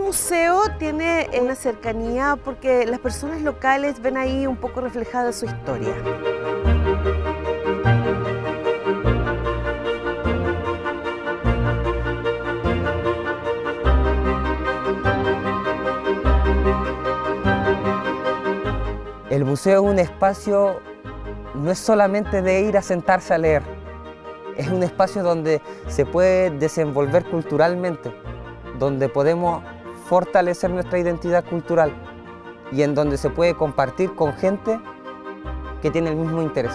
museo tiene una cercanía porque las personas locales ven ahí un poco reflejada su historia. El museo es un espacio, no es solamente de ir a sentarse a leer, es un espacio donde se puede desenvolver culturalmente, donde podemos fortalecer nuestra identidad cultural y en donde se puede compartir con gente que tiene el mismo interés.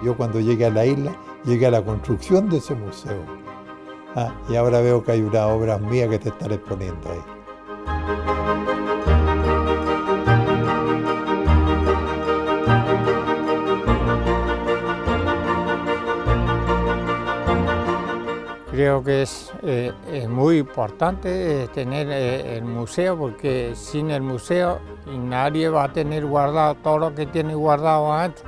Yo cuando llegué a la isla, llegué a la construcción de ese museo. Y ahora veo que hay una obra mía que te estaré exponiendo ahí. Creo que es muy importante tener el museo, porque sin el museo nadie va a tener guardado todo lo que tiene guardado antes.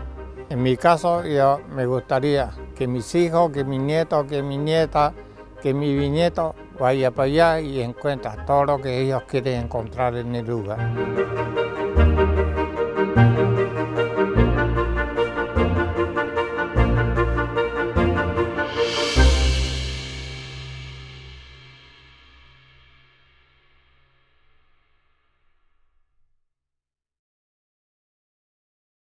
En mi caso, yo me gustaría que mis hijos, que mis nietos, que mi nieta, que mi bisnieto vaya para allá y encuentre todo lo que ellos quieren encontrar en el lugar.